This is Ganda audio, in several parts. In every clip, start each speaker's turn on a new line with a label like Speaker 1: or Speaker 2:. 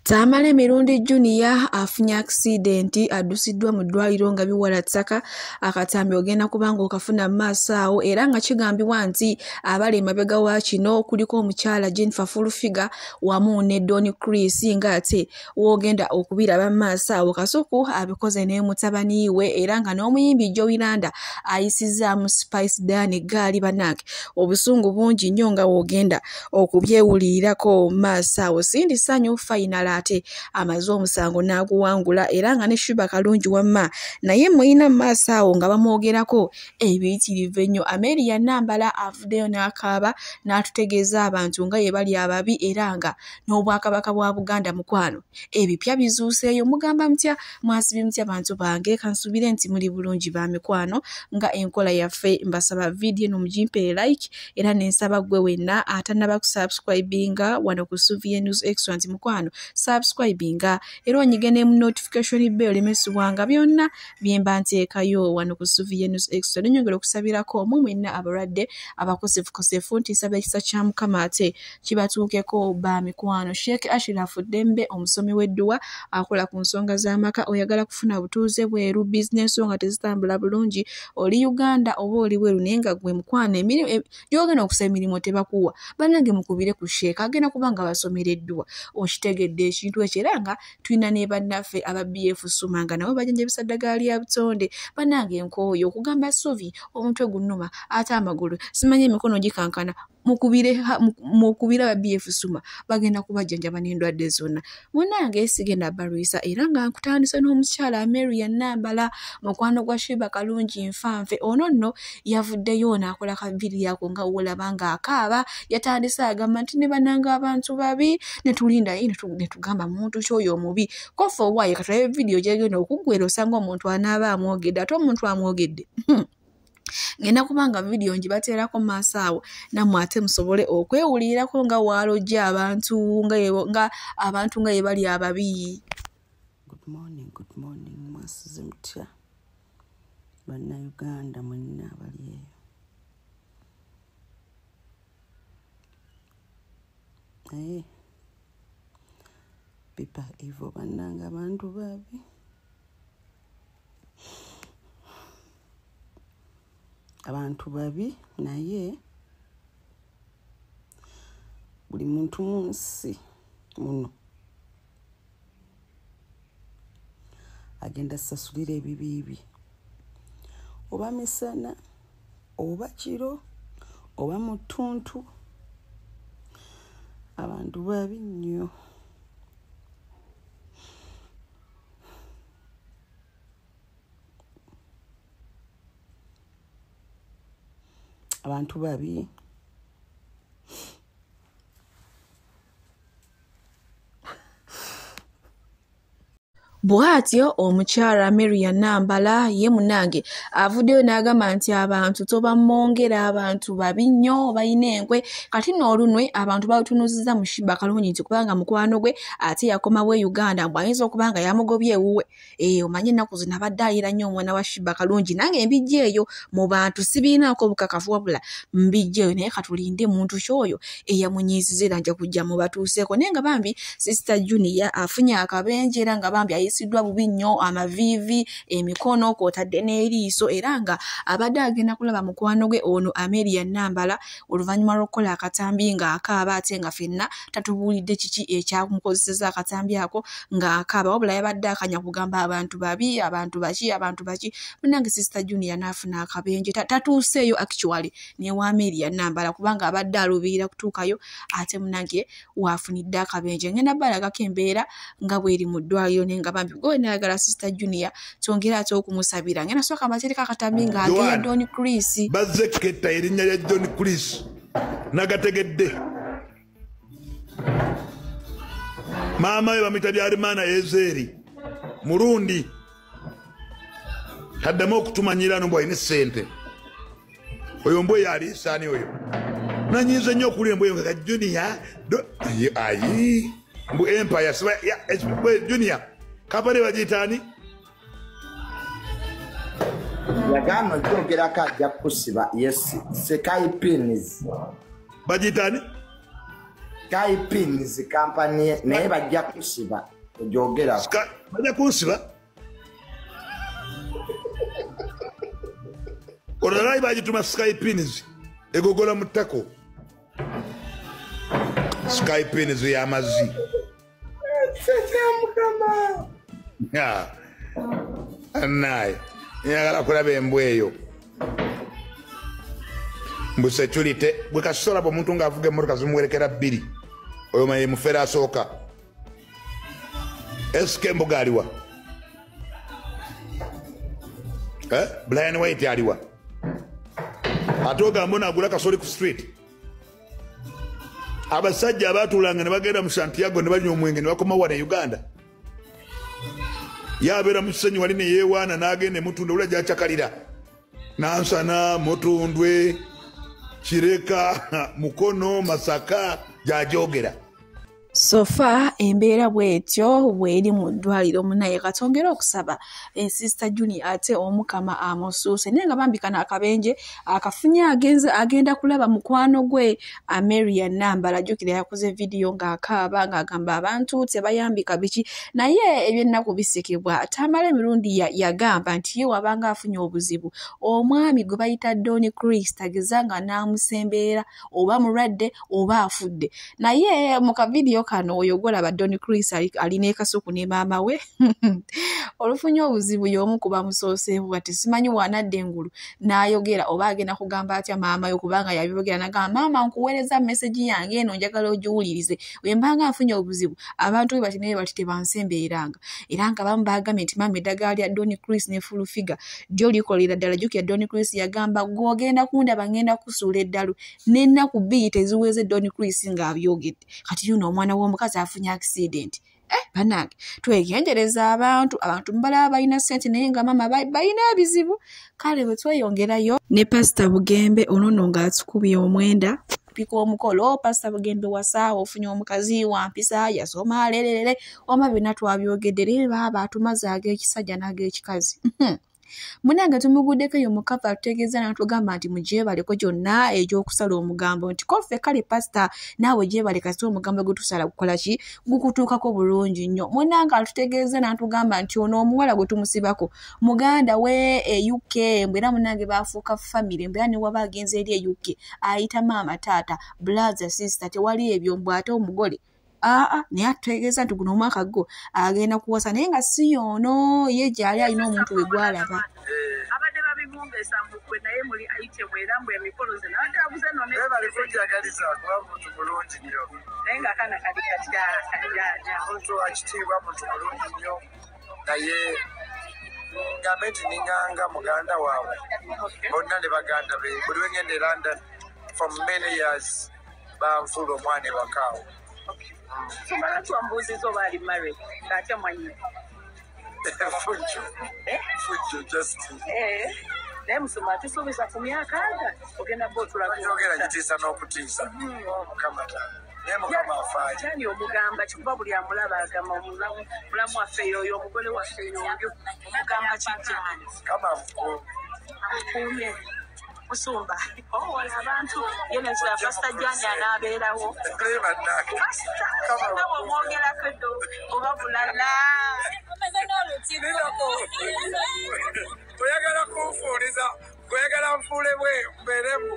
Speaker 1: Tamale Mirundi Junior afunye accident adusiddwa mu ddwaliro nga biwala ttaka akatambi ogenda kubanga okafuna maaso awo era nga kigambibwa nti abali emabega wa kino kuliko omukyala Jennifer Fulfiga wamu ne Don Chris nga ate wogenda okubiraba maaso awo Kasuku abikoze ne mutabani we era nga n'omuyimbi Joey Landa ayisizaamu Spice Dani gaali banake obusungu bungi nnyo nga wogenda okubyewulirako maaso awo Sindi Sanyu final ate amaze omusango n'aguwangula era nga ne Shuba Kalungi wamma naye mulina maaso awo nga bamwogerako ebiyitirivu ennyo. Amelia Nambala avuddeyo n'akaaba n'atutegeeza abantu nga ye bali ababi era nga n'Obwakabaka bwa Buganda mukwano ebipya bizuuseeyo. Mugamba mutya mwasibye mutya abantu bange kansubire nti muli bulungi ba mikwano nga enkola yaffe mbasaba video no mujimpe like era nensaba gwe wenna atanaba ku subscribinga wano ku Suvie News Excellent mukwano subscribinga era onyigene mu notification bell emesubwanga byonna byemba nteekayo wano ku Suvie News Excellent. Nyongera okusabirako mwenna abalwadde abakosefu ntisaba ekisa kya Mukama ate kibatuukeko ba mikwano. Sheikh Ashraf Dembe omusomi w'edduwa akola ku nsonga z'amaka oyagala kufuna butuuze bweru business nga tezitambula bulungi oli Uganda oba oli bweru naye nga gwe mukwano emirimu gy'ogenda okusaba emirimu tebakuwa bannange mukubire ku Sheikh agenda kubanga basomereddwa okitegedde ekintu ekyo era nga tulina ne bannaffe aba BF Suma nga nabo bajanjabisa ddagala lya butonde bannange nkooyo okugamba Suvi omutwe gunnuma ate amagulu simanyi emikono gikankana mukubire aba BF Suma bagenda kubajjanjaba n'endwadde zonna. Munnange sigenda barwisa era nga nkutandisa n'omukyala Amelia Nambala mukwano gwa Shuba Kalungi nfanfe ono nno yavuddeyo n'akola kabiri yako nga wolaba nga akaaba yatandise agamba nti ne bannanga abantu babi netulinda netugamba muntu kyoyo omubi kofa owaye katulabe video gyegenda okuggwera osanga omuntu anaaba amwogedde ate omuntu amwogedde ngenda kubanga video njibateerako maaso awo nammwe ate musobole okwewulirako nga waalojja abantu nga abantu nga ye bali ababi.
Speaker 2: Good morning mwasize mutya bannayuganda mwenna abali eyo naye pipa evo bannanga abantu babi abantu babi naye buli muntu munsi muno agenda sasulira ebibibi oba misana oba kiro oba mutuntu abantu babi nnyo abantu babi
Speaker 1: Bwatyo omukyala Amelia Nambala ye munange avuddeyo n'agamba nti abantu tobamongera abantu babi nnyo balina enkwe kati n'olunwe abantu balutunuziza mu Shuba Kalungi nti kubanga mukwano gwe ate yakomawo e Uganda mbwayinza okubanga yamugobye ewuwe omanye ennaku zino abadde ayira nnyo omwana wa Shuba Kalungi nange mbijja eyo mu bantu sibiinaako obukakafu wabula mbijja eyo naye katulinde muntu kyoyo eyamunyiiziza era nja kujja mu batuuseeko naye nga bambi Sister Junior afunye akabenje era nga bambi sidwa bubi nnyo amavivi emikono kwotadde n'eriiso era nga abadde agenda kulaba mukwano gwe ono Amelia Nambala oluvannyuma lw'okukola akatambi nga akaaba ate nga ffenna tatubuulidde kiki ekyamukozeseza akatambi ako nga akaaba wabula yabadde akanya kugamba abantu babi abantu baki munnange Sister Junior n'afuna akabenje tatuuseeyo actually ne wa Amelia Nambala kubanga abadde aluubirira kutuukayo ate munnange waafunidde akabenje ngenda balagako embeera nga bweri mu ddwaliro nenga gwe nayagala Sister Junior tongera ate okumusabira ngena soka amatereka akatambi nga ageya Don Chris
Speaker 3: bazeketa erinnya lya Don Chris nagategedde mama we bamita Byarimana Ezeri Murundi taddemu okutumanyira no bwayine ssente oyo mbwe yali sani oyo nanyize nnyo okulya mbwe nga Junior ayi mbu Empire siba ya Junior kapale bajitani
Speaker 4: yagano kyogera kajja kusiba yes sekai pins
Speaker 3: bajitani
Speaker 4: Sky Pins company naye bajja kusiba ojogera.
Speaker 3: Bajja kunsiba. Olalayi bagituma Sky Pins egogola mu ttako. Sky Pins y'amazzi. Annaye njagala kulaba embwa eyo. Mbu security bwe kasola omuntu ng'avuga emmotoka zimuwerekera 2 oyo maye mufera asooka. SK Mbuga aliwa? Brian White aliwa? Ate ogamba onaagula kasoli ku street. Abasajja abaatuulanga ne bagenda mu Santiago ne banywa omwenge ne bakoma wano e Uganda. Yabeera mu kisenyi wali ne yeewaana n'agenda emutunda wula gy'acakalira. Nansana, Mutundwe, Kireka, Mukono, Masaka gy'ajoogera.
Speaker 1: Sofa embeera bwetyo bweri mu ddwaliro munaye katongera okusaba Sister Juni ate omukama amusuuse naye nga bambikana akabenje akafunye agenda kulaba mukwano gwe Ameria Nambala jukira yakoze video ng'akaaba ng'agamba abantu tebayambika biki naye ebyennaku bisikibwa atamala emirundi yagamba nti ye wabanga afunye obuzibu omwami gwe bayita Donny Chris agezanga n'amusembeera oba mulwadde oba afudde naye mu kavidiyo kano oyogora ba Donny Chris alina ekasuku ne maama we olufunye obuzibu y'omu kuba musooseevu bati simanyi wanadde engulu n'ayogera oba agenda kugamba atya maama yo kubanga yabibogera nagamba maama nkuweereza message yange eno njagala ogiwulirize wembanga afunye obuzibu abantu bati naye bati tebansembeeranga era nga bamu bagambye nti maama eddagala lya Donny Chris ne full figure jjo likolera ddala jjukira Donny Chris yagamba gwogenda kundaba ngenda kusuula eddalu n'ennaku 2 teziweze Donny Chris ng'abyogedde kati yuno omwana w'omukazi afunye accident banange twegendereza abantu mbalaba balina ssente naye nga maama balina ebizibu kale bwe tweyongerayo ne Pastor Bugembe onono ng'atukubye omwenda pika omukolo Pastor Bugembe wasaawa ofunye omukazi wampisa yasoma lelelele oma bina twabyogedde naye baba atumaze ag'ekisajja n'ag'ekikazi munange tumuguddeko yo mukapa tutegeeza n'atugamba nti mujebaleko gyonna egy'okusala omugambo nti kofe kale Pastor naawe jebaleka si omugambo gutusala kukola ki gukutuukako bulungi nnyo munange atutegeeza n'atugamba nti ono omuwala gwe tumusibako muganda we UK mbwera munange baafuuka family mbwera ne waba agenze eri e UK ayita maama taata brother sister tewali ebyo mbw ate omugole naye atutegeeza nti guno omwaka gwo agenda kuwasa naye nga si yoono ye gyali alina omuntu we gwalaba
Speaker 5: abadde babimwongesa mukwe naye muli ayite bwera mbwe emikolo ze nabadde abuze nonebalekojagaliza kuba muntu mulungi nnyo naye nga akaana kali katyaja muntu wakitiibwa muntu mulungi nnyo naye ngambe nti ninganga muganda waabwe bonna ne baganda be buli wengenda e London for many years banfuula omwana ewakaawo Sumala tuambuzizo bali married ng'atya mwanyina Fujo just naye musoma tusuubiza ku myaka aga ogenda bootulagayogera gitiisa n'okutiisa mukamata naye mukama afaayo kyani omugamba kikuba buli amulaba agamba mulamu waffe yoyo omugole waffe yoyo omugamba kijjani kama amukuumye Musumba wala abantu yeneza Pastor Jani anabeerawo Pastor omwogera kedo oba bulala oyagala kunfuuliza oyagala nfuule bwe mbeeremu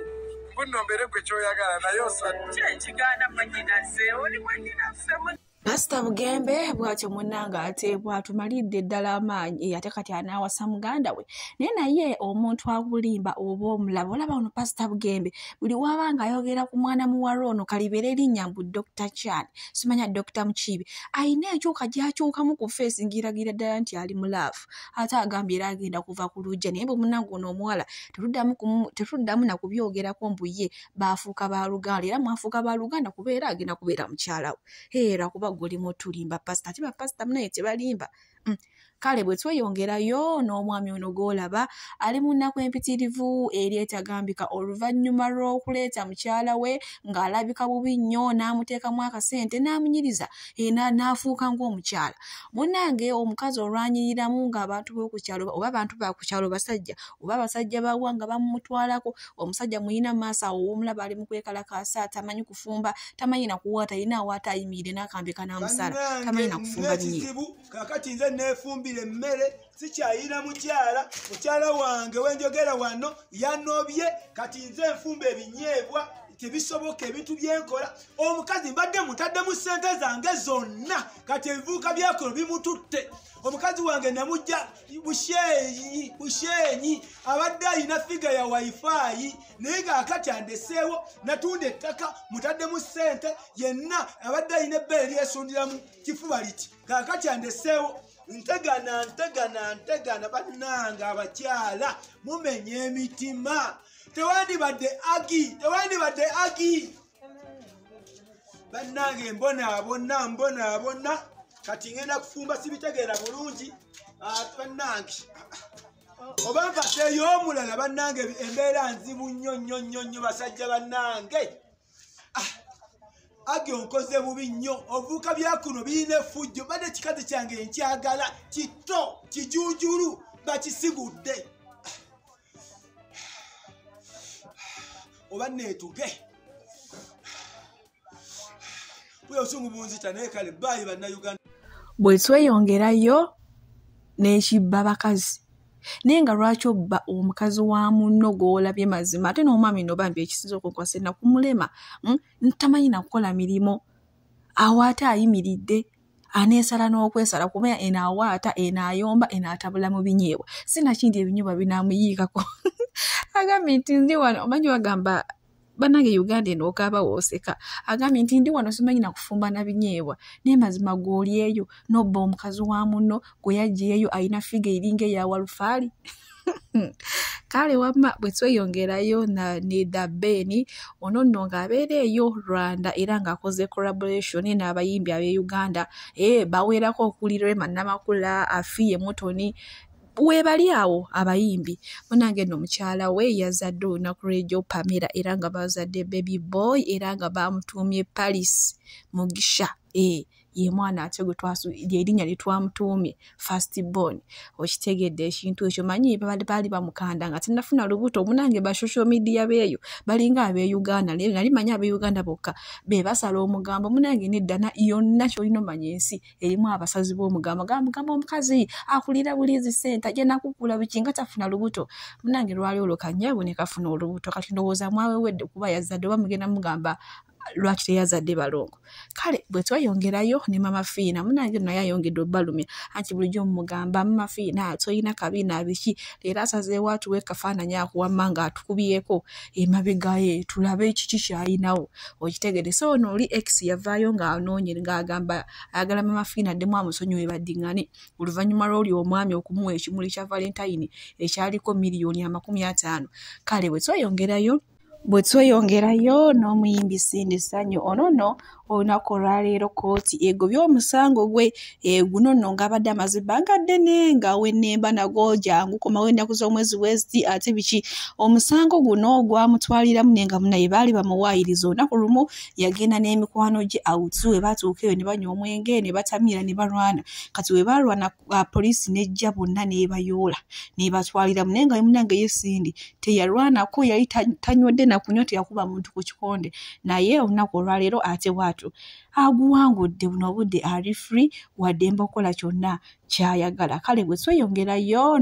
Speaker 5: buno mbere gwe kyoyagala naye osadde ekigaana mwanyinaze oli mwanyinaze
Speaker 1: Pastor Bugembe bwatyo munanga ate bwatumalidde ddala amaanyi ate kati anaawasa muganda we naye omuntu abulimba oba omulaba olaba ono Pastor Bugembe buli wabanga ayogera ku mwana muwala ono kalibera erinnya mbu Dr. Chan simanya Dr. Mukibi ayina enkyuka gy'akyukamu ku feesi ngiragira ddala nti ali mulaafu ate agambye era agenda kuva ku lujja naye bwe munange ono omuwala tetuddamu na kubyogerako mbu ye baafuuka ba Luganda era mwafuuka ba Luganda kubeera agenda kubeera mukyala we era kuba goli motulimba Pastor ati ba Pastor munaye tebalimba kale bwe tweyongerayo n'omwami ono gw'olaba ali mu nnaku empitirivu eri etagambika oluvannyuma lw'okuleeta mukyala we ng'alabika bubi nnyo n'amuteekamu akasente n'amunyiriza n'afuuka ng'omukyala. Munnange omukazi olwanyiriramu ng'abantu b'oku kyalo oba abantu ba ku kyalo basajja oba abasajja bawa nga bamutwalako, omusajja muyina mu maaso awo w'omulaba ali mu kwekalakaasa, tamanyi kufumba, tamanyi na kuwaata, yina awaata ayimiridde n'akambika n'amusala, tamanyi na kufumba binyeebwa.
Speaker 6: Kaakati nze neefumbira emmere sikyayina mukyala wange wenjogera wano yanobye, kati nze nfumba ebinyeebwa tebisoboka ebintu byenkola. Omukazi mbadde mutaddemu ssente zange zonna, kati ebivuuka byakono bimututte. Omukazi wange namujja busheenyi abadde alina figa ya wifi naye ngaakati andeseewo natunda ettaka mutaddemu ssente yenna abadde alina ebbeere lyesundiramu kifuba liti kaakati andeseewo. Ntegana bannange abakyala mumenya emitima. Tewandibadde agi bannange mbonaabona kati ngenda kufumba sibitegeera bulungi bannange oba nkaseeyo omulala bannange embeera nzibu nnyo basajja bannange. Agi onkoze bubi nnyo, ovuuka byakuno birina effujjo, badde ekikazi kyange nkyagala kito kijuujulu bakisigudde. Oba neetuge bwe osungu bunzita naye kale baayi bannayuganda.
Speaker 1: Bwe tweyongerayo n'ekibba bakazi naye nga lwaki obba omukazi wa munno gw'olabye mazima ate n'omwami no bambi ekisinza okukwasa nakumulema ntamanyi nakukola mirimu awaata ayimiridde aneesala n'okwesala kuba enaawaata enaayomba enaatabula mu binyeebwa sinakindi ebinyeebwa binaamuyiikako agambye nti ndi wano omanyi bagamba bannange Uganda eno okaaba wooseka agambye nti ndi wano simanyi nakufumba na binyeebwa naye mazima gw'oli eyo n'obba omukazi wa munno gwe yaggyeeyo alina figa eringa eya walufaali. Kale wamma bwe tweyongerayo ne Dabeni ono nno ng'abeera eyo Rwanda era ng'akoze collaboration n'abayimbi ab'e Uganda baweerako okuli Rema Namakula, Afiye Mutoni webali awo abayimbi. Munange no mukyala we yazadde olunaku lw'ejjo Pamela era nga bazadde baby boy era nga bamutuumye Paris Mugisha ye mwana ate erinnya lye twamutuumye first born. Okitegedde ekintu ekyo manyi baali bamukanda nga tennafuna lubuto. Munange ba social media beeyo balinga ab'e Uganda nali manyi ab'e Uganda bokka be basala omugambo. Munange neddana yonna kyolina omanya ensi erimu abasazi b'omugambo gamugamba omukazi akulira bulizi senta gye nakukula biki nga tafuna lubuto. Munange lwali olwo kanyabu ne kafuna olubuto kati ndowooza mwawewedde kuba yazadde oba mugenda mugamba lwaki teyazadde balongo. Kale bwe tweyongerayo ne Mama Fiina munange naye ayongedde obbalumya anti bulijjo mugamba Mama Fiina toyina kabiina biki leero asazeewo atuwe kafaananyi akuwamma ng'atukubyeko emabegaye tulabe kiki kyayinawo okitegedde. So ono oli ex yavaayo ng'anoonye ng'agamba ayagala Mama Fiina addemu amusonyiwe baddiŋŋane oluvannyuma lw'oli omwami okumuwa ekimuli kya Valentine ekyaliko $50,000,000. Kale bwe tweyongerayo n'omuyimbi Cindy Sanyu ono nno olunaku olwaleero kooti egobye omusango gwe guno nno ng'abadde amaze ebbanga ddene ng'awennemba nagwo jangu komawo ennaku z'omwezi w'ezi ate biki. Omusango guno gwamutwaliramu naye nga munaye baali bamuwaayiriza olunaku lumu yagenda n'emikwano gye awutu we baatuuka eyo ne banywa omwenge ne batamira ne balwana. Kati we baalwana poliisi n'ejja bonna n'ebayoola n'ebatwaliramu naye nga munange ye Cindy teyalwanako yali tanywedde nakunywa teyakuba muntu ku kikonde naye olunaku olwaleero ate bwatu aguwangudde buno obudde ali free waddemba okukola kyonna kyayagala. Kale bwe tweyongerayo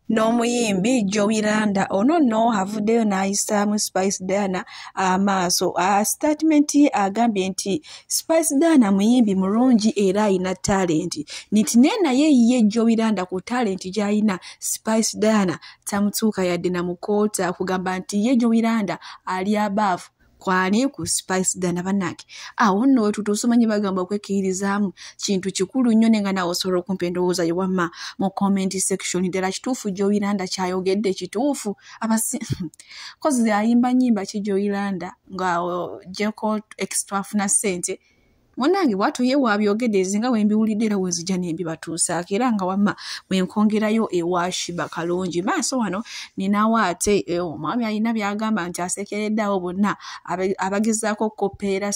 Speaker 1: n'omuyimbi Joey Landa ono nno avuddeyo n'ayisaamu Spice Diana amaaso. Statement agambye nti Spice Diana muyimbi mulungi era ayina talenti nti naye ye Joey Landa ku talenti gy'ayina Spice Diana tamutuuka yadde namukoota kugamba nti ye Joey Landa ali above kwani ku Spice Diana bannange awo nno wetutuusa omanyi bagamba okwekkiririzaamu kintu kikulu nnyo nenga nawe osobola okumpa endowooza yo wamma mu comment section ddala kituufu Joey Landa kyayogedde kituufu kozi ayimba nnyimba ki Joey Landa nga gyeko extra afuna ssente Munange watu ye wabyogedde zinga wembiwulidde era wenzija nembibatuusaako era nga wamma wenkongerayo ewa Shiba Kalungi. Maaso wano ninawo ate omwami alina byagamba nti asekereddeawo bonna abagezaako okkopeera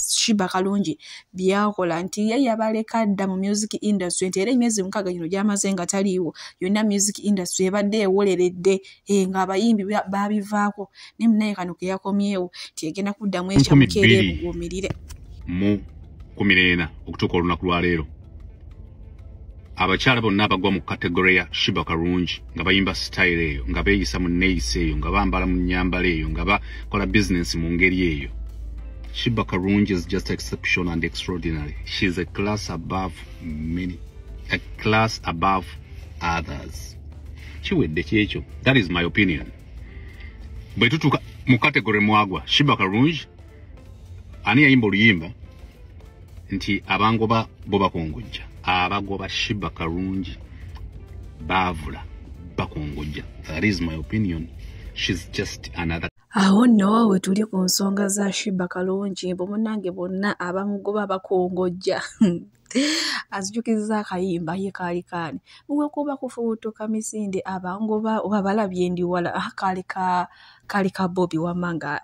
Speaker 1: Shiba Kalungi byakola nti ye yabaleka dda mu music industry nti era emyezi 6 gino gyamaze nga taliiwo yonna music industry ebadde ewoleredde nga abayimbi babivaako ne munaye kano ke yakomyewo tegenda kuddamu ekyamukeera ebuguumirire.
Speaker 7: Mu 14 okutuuka olunaku lwa leero abakyala bonna abagwa mu kategory ya Shiba Kalungi nga bayimba style eyo nga beeyisa mu neeyisa eyo nga bambala mu nnyambala eyo nga bakola business mu ngeri eyo. Shiba Kalungi is just exceptional and extraordinary. She is a class above many, a class above others. Kiwedde kyekyo. That is my opinion. Bwe tutuuka mu kategory mwagwa Shiba Kalungi ani yayimba oluyimba nti abangoba bo bakongojja abagoba Shiba Kalungi bavula bakongojja. That is my opinion. She's just another.
Speaker 1: Awo nno we tuli ku nsonga za Shiba Kalungi mbu munnange bonna abamugoba bakongojja azijukizza akayimba ye kaali kaani bwe kuba kufuutuka misinde abangoba oba balabye ndi wala kaali ka Bobby Wamanga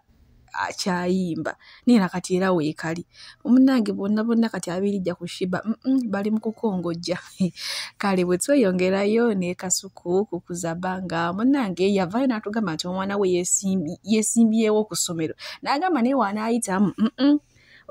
Speaker 1: akyayimba nina kati era weekali omunnange bonna kati abirijja ku Shiba bali mu kukongojja kale bwe tweyongerayo ne Kasuku kukuzabanga munnange yavayo n'atugamba nti omwana we yeesimbyewo ku ssomero n'agamba naye wanaayitamu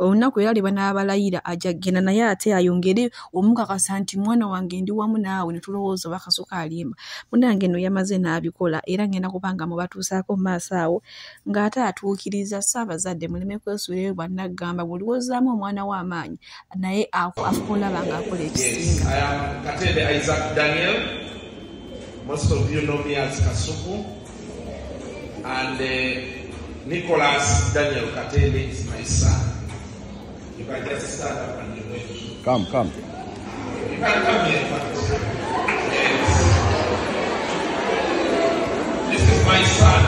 Speaker 1: olunaku era liba n'abalayira ajja genda naye ate ayongere omukakasa nti mwana wange ndi wamu naawe ne tulowooza oba Kasuku alimba munnange nno yamaze n'abikola era ngenda kubanga mubatuusaako mu maaso awo ng'ate atuukiriza Ssaabazadde muleme kwesuulirayo bwannagamba buliwoozaamu omwana w'amaanyi naye afukolaba ng'akola ekisinga.
Speaker 8: I am Katende Isaac Daniel. Most of you know me as Kasuku, and Nicholas Daniel Katende is my son. You can just stand up and you wait.
Speaker 9: Come.
Speaker 8: You can come here. Yes. This is my son.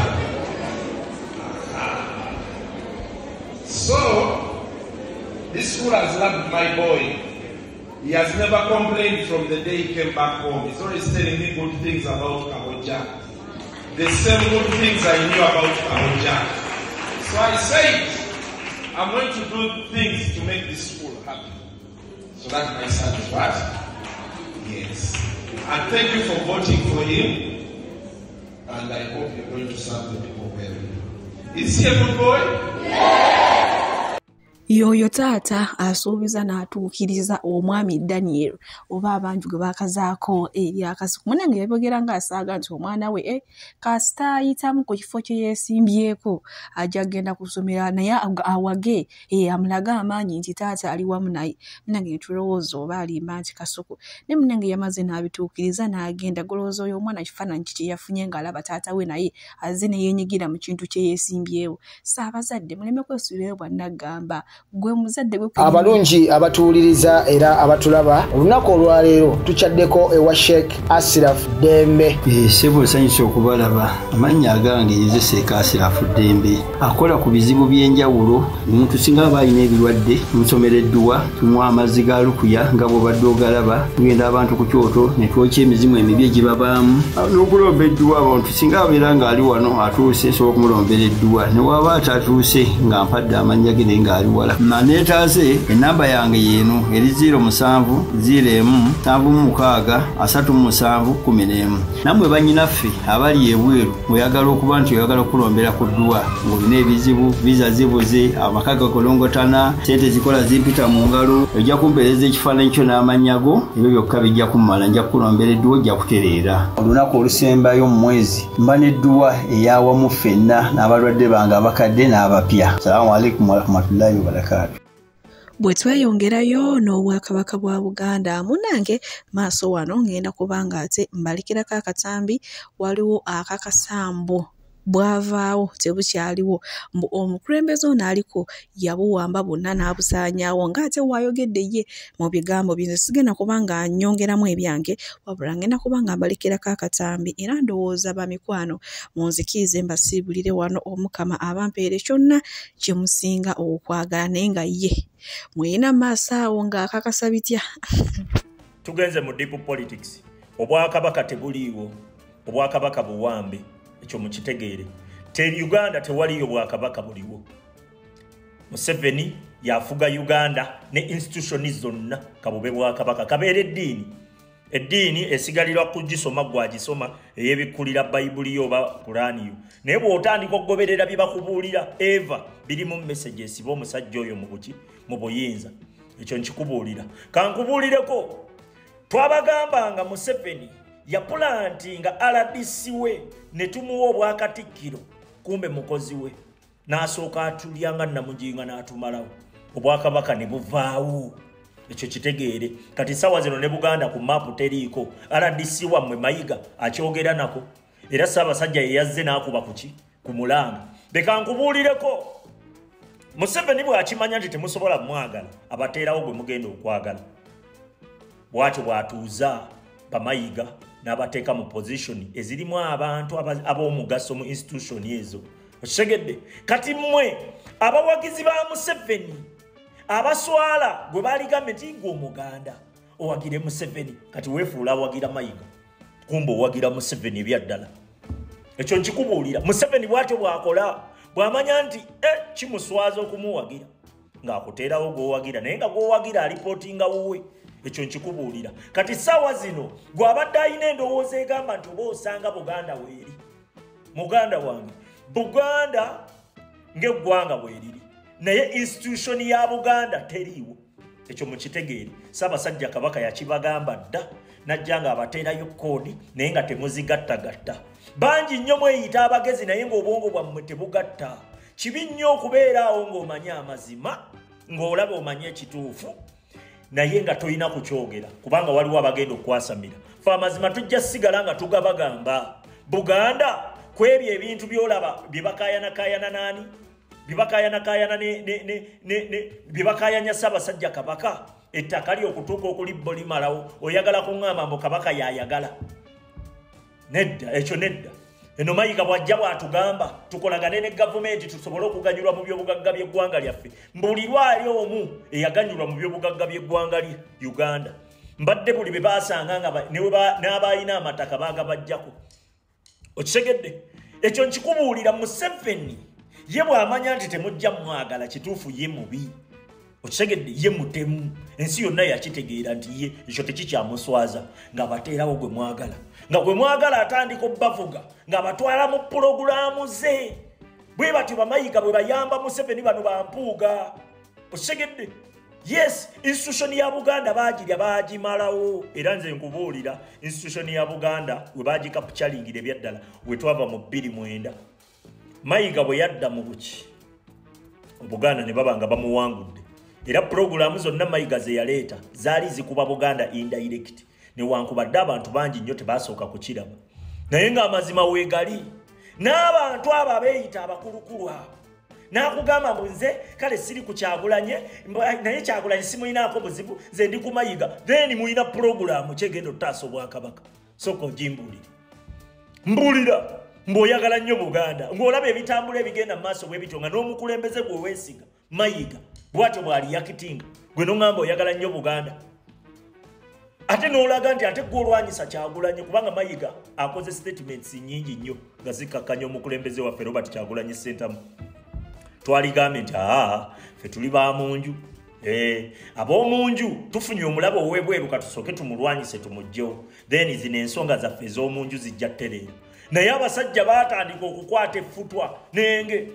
Speaker 8: So, this school has loved my boy. He has never complained from the day he came back home. He's always telling me good things about Kahoja. The same good things I knew about Kahoja. So I said, I'm going to do things to make this school happy. So that my son is what? Yes. And thank you for voting for him. And I hope you're going to serve the people well. Is he a good boy? Yeah.
Speaker 1: Yoyo taata asuubiza n'atuukiriza omwami Daniel oba abanju gwe bakazaako eri Akasuku munnange yabogera ng'asaaga nti omwana we kasita ayitamu ku kifo kye yeesimbyeko ajja kgenda kusomera naye awage amulaga amaanyi nti taata ali wamu naye munnange ne tulowooza oba alimba nti Kasuku ne munnange yamaze n'abituukiriza n'agenda golowooza oyo omwana kifaananyi kye yafunye ng'alaba taata we naye azze ne yeenyigira mu kintu kye yeesimbyewo. Ssaabazadde muleme kwesuulirayo bwannagamba gwe muzadde gwe
Speaker 10: abalungi abatuwuliriza era abatulaba olunaku olwaleero tukyaddeko ewa Sheikh Ashraf Dembe.
Speaker 9: Sebo sanyusa okubalaba amannya agange Seeka Ashraf Dembe akola ku bizibu by'enjawulo omuntu singa aba alina ebirwadde musomereddwa tunywa amazzi ga lukuya nga bw'obadde ogalaba tugenda abantu ku kyoto ne twokya emizimu emibi egibabaamu n'okulomba edduwa abantu singa abeera ng'ali wano atuuse sobola okumulombeera edduwa ne waba atatuuse nga mpadde amannya ge naye ng'ali wala neetaase enamba yange yeeno eri 0707363711 nammwe bannyinaffe abali ebweru oyagala okuba nti oyagala okulombera ku dduwa ng'olina ebizibu viza zibuze amaka gakolongotana sente zikola zimpita mu ngalo ojja kumpeereza ekifaananyi kyo n'amanyago ebyo byokka bijja kummala nja kukulombera edduwa ojja kutereera olunaku olusembayo mu mwezi mba n'edduwa eyawamu ffenna n'abalwadde bange abakadde n'abapya. Salaamu alaikum warahmatullahi wabarakatuh.
Speaker 1: bwe tweyongerayo n'obwakabaka bwa Buganda munnange maaso wano ngenda kubanga ate mbalikirako akatambi waliwo akakasambo bwavaawo tebukyaliwo mbu omukulembeze ono aliko yabuwamba bonna n'abusaanyaawo ng'ate waayogedde ye mu bigambo bye. Nze sigenda kuba nga nnyongeramu ebyange wabula ngenda kuba nga mbalekerako akatambi era ndowooza bamikwano munzikirize mbasiibulire wano Omukama abampeere kyonna kye musinga okwagala naye nga ye muyina maaso awo ng'akakasa bitya.
Speaker 11: Tugenze mu deep politics. Obwakabaka tebuliiwo, obwakabaka buwambe, ekyo mukitegeere. Uganda tewaliyo bwakabaka buliwo. Museveni yafuga Uganda ne institution zonna kabube bwakabaka kabeere eddiini. Eddiini esigalirwa kugisoma gwagisoma eyebikulira Bayibuli yo ba Qur'ani yo. Naye bw'otandika okugoberera bye bakubuulira Eva biri mu messages bo omusajja oyo mu buki mu buyinza. Ekyo nkikubuulira. Kankubuulireko twabagambanga Museveni ya plantinga RDC we ne tumuwa obwakatikkiro kumbe mukozi we n'asooka atulyanga namujinga n'atumalawo obwakabaka ne buvaawo. Ekyo kitegeere kati sawa zino ne Buganda ku mapu teriiko RDC wammwe Mayiga akyogera nako era Ssaabasajja ye yazze n'akuba kuki ku mulanga. Leka nkubuulireko Museveni bw'akimanya nti temusobola mwagala abateerawo gwe mugenda okwagala bw'atyo bw'atuuza bamayiga n'abateeka mu position ezirimu abantu ab'omugaso mu institution ezo. Okitegeedde kati mmwe abawagizi ba Museveni abaswala gwe baligambye nti ng'Omuganda owagire Museveni kati weefuula awagira Mayiga kumbe owagira Museveni ebyaddala. Ekyo nkikubuulira Museveni bw'atyo bw'akola bw'amanya nti kimuswaza okumuwagira ng'akuteerawo gw'owagira naye nga gw'owagira alipootinga wuwe. Ekyo nkikubuulira kati ssaawa zino gw'abadde alina endowooza egamba nti oba osanga Buganda weeri. Muganda wange Buganda ng'eggwanga bweriri naye institution ya Buganda teriiwo. Ekyo mukitegeere Ssaabasajja Kabaka yakibagamba dda najja nga abateerayo koodi naye nga temuzigattagatta. Bangi nnyo mweyita abagezi naye ng'obwongo bwammwe tebugatta. Kibi nnyo okubeera awo ng'omanya amazima ng'olaba omanye ekituufu naye nga toyina kukyogera kubanga waliwo abagenda okwasamira. Fe amazima tujja sigala nga tugabagamba Buganda kwebyo ebintu byolaba bibakayanakayana nani bibakayanakayana bibakayanya Ssaabasajja Kabaka ettaka ly'okutuuka okulibbo limalawo oyagala kuŋŋamba mbu Kabaka yayagala. Nedda ekyo nedda. Eno Mayiga bw'ajja bw'atugamba tukolagane ne gavumenti tusobole okuganyulwa mu byobugagga by'eggwanga lyaffe. Mbulirwa ali omu eyaganyulwa mu byobugagga by'eggwanga lye Uganda. Mbadde buli be baasanga nga n'abalina amataka baagabajjako. Okitegedde ekyo nkikubuulira Museveni ye bw'amanya nti temujja mwagala kituufu ye mubi. Okitegedde ye mutemu ensi yonna yakitegeera nti ye ekyo tekikyamuswaza ng'abateerawo gwe mwagala nga gwe mwagala atandika obbavuga ng'abatwala mu pulogulaamu ze bwe batyo bamayiga bwe bayamba Museveni bano bampuuga. Okitegedde yes institution ya Buganda baagirya baagimalawo era nze nkubuulira institution ya Buganda we baagikapchalingira ebyaddala we twava mu 2009 Mayiga bwe yadda mu buki Buganda ne baba nga bamuwangudde era programu zonna Mayiga ze yaleeta zaali zikuba Buganda indirect ne wankubadde abantu bangi nnyo tebasooka kukiraba naye ng'amazima weegali n'abantu abo abeeyita abakulukulu abo n'akugamba mbu nze kale siri ku Kyagulanyi naye Kyagulanyi simulinaako buzibu nze ndi ku Mayiga then mulina programu kyegenda ottaasa obwakabaka sooka ogimbuulire mbuulira mb'oyagala nnyo Buganda ng'olaba ebitambula ebigenda mu maaso bwe bityo nga n'omukulembeze gwe weesiga Mayiga bw'atyo bw'ali yakitinga gwe n'oŋŋamba oyagala nnyo Buganda ate n'olaga nti ate gw'olwanyisa Kyagulanyi kubanga Mayiga akoze statements nnyingi nnyo nga zikakkanya omukulembeze waffe Robert Kyagulanyi Ssentamu. Twaligambye nti ffe tuli ba munju ab'omunju tufunye omulabo ow'ebweru katusooke tumulwanyise tumugjewo then zino ensonga zaffe ez'omunju zijja ttereera. Naye abasajja baatandika okukwata effutwa nenge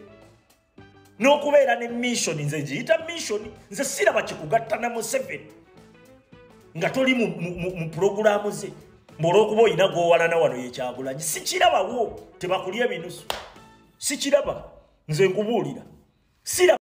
Speaker 11: n'okubeera ne mission nze giyita mission nze siraba kikugatta na Museveni nga toli mu programu ze mb'olw'okuba olina gw'owalana wano ye Kyagulanyi sikirabawo tebakulya ebinusu sikiraba nze nkubuulira siraba